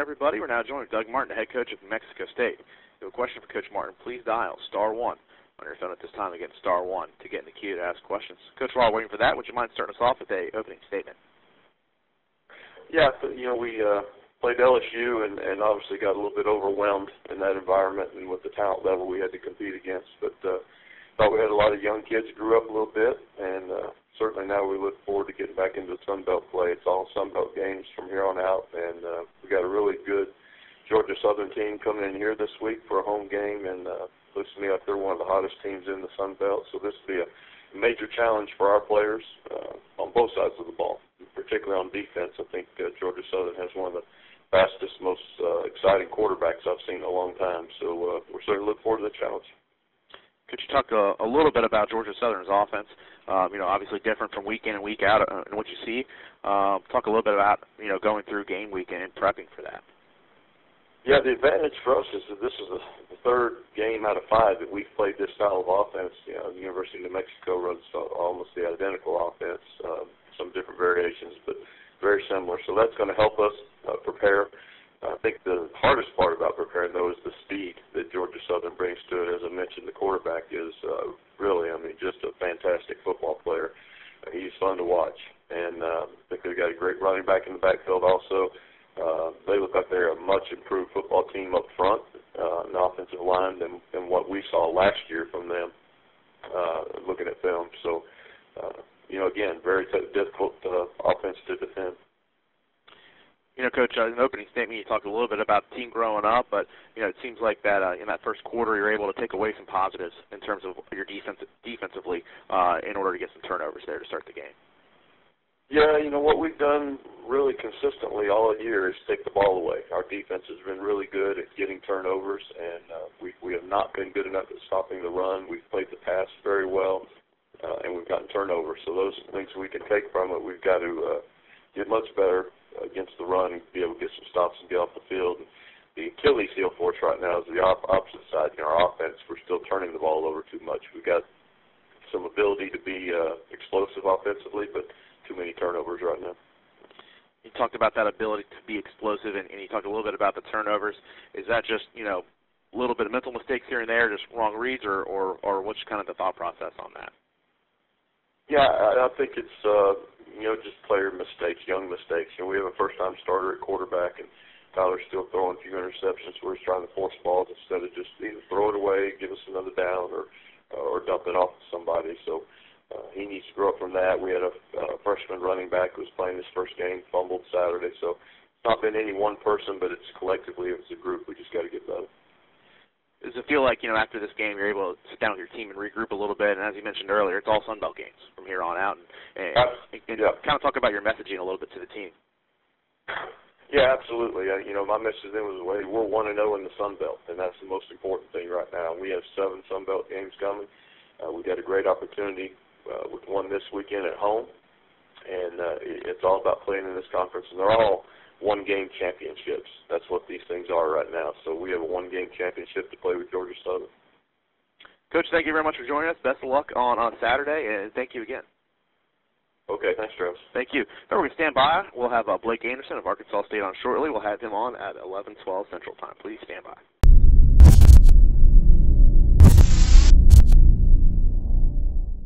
everybody. We're now joined with Doug Martin, the head coach of New Mexico State. If you have a question for Coach Martin, please dial *1 on your phone at this time. Again, *1 to get in the queue to ask questions. Coach, while waiting for that, would you mind starting us off with an opening statement? Yeah, we played LSU and obviously got a little bit overwhelmed in that environment and with the talent level we had to compete against. But thought we had a lot of young kids grew up a little bit, and certainly now we look forward to getting back into Sun Belt play. It's all Sun Belt games from here on out, and we got a really good Georgia Southern team coming in here this week for a home game, and looks to me like they're one of the hottest teams in the Sun Belt. So this will be a major challenge for our players on both sides of the ball, particularly on defense. I think Georgia Southern has one of the fastest, most exciting quarterbacks I've seen in a long time. So we're certainly looking forward to the challenge. Could you talk a little bit about Georgia Southern's offense? Obviously different from week in and week out in what you see. Talk a little bit about, going through game week and prepping for that. Yeah, the advantage for us is that this is the third game out of 5 that we've played this style of offense. The University of New Mexico runs almost the identical offense, some different variations, but very similar. So that's going to help us prepare. I think the hardest part about preparing, though, is the speed that Georgia Southern brings to it. As I mentioned, the quarterback is really, just a fantastic football player. He's fun to watch. And I think they've got a great running back in the backfield also. They look like they're a much improved football team up front, an offensive line than what we saw last year from them looking at film. So, again, very difficult offense to defend. Coach, in the opening statement, you talked a little bit about the team growing up, but, it seems like that in that first quarter you're able to take away some positives in terms of your defensively in order to get some turnovers there to start the game. Yeah, what we've done really consistently all year is take the ball away. Our defense has been really good at getting turnovers, and we have not been good enough at stopping the run. We've played the pass very well, and we've gotten turnovers. So those are things we can take from it. We've got to get much better against the run and be able to get some stops and get off the field. And the Achilles heel for us right now is the opposite side. Our offense, we're still turning the ball over too much. We've got some ability to be explosive offensively, but too many turnovers right now. You talked about that ability to be explosive, and you talked a little bit about the turnovers. Is that just, a little bit of mental mistakes here and there, just wrong reads, or what's kind of the thought process on that? Yeah, I think it's, just player mistakes, young mistakes. We have a first-time starter at quarterback, and Tyler's still throwing a few interceptions where he's trying to force balls instead of just either throw it away, give us another down, or dump it off to somebody. So he needs to grow up from that. We had a freshman running back who was playing his first game, fumbled Saturday. So it's not been any one person, but it's collectively, it's a group. We just got to get better. Does it feel like, after this game you're able to sit down with your team and regroup a little bit? And as you mentioned earlier, it's all Sun Belt games from here on out. And kind of talk about your messaging a little bit to the team. Yeah, absolutely. My message then was, we're 1-0 in the Sun Belt, and that's the most important thing right now. We have 7 Sun Belt games coming. We've got a great opportunity with one this weekend at home, and it's all about playing in this conference. And they're all one-game championships. That's what these things are right now. So we have a one-game championship to play with Georgia Southern. Coach, thank you very much for joining us. Best of luck on Saturday, and thank you again. Okay, thanks, Travis. Thank you. Now we're going to stand by. We'll have Blake Anderson of Arkansas State on shortly. We'll have him on at 11:12 Central Time. Please stand by.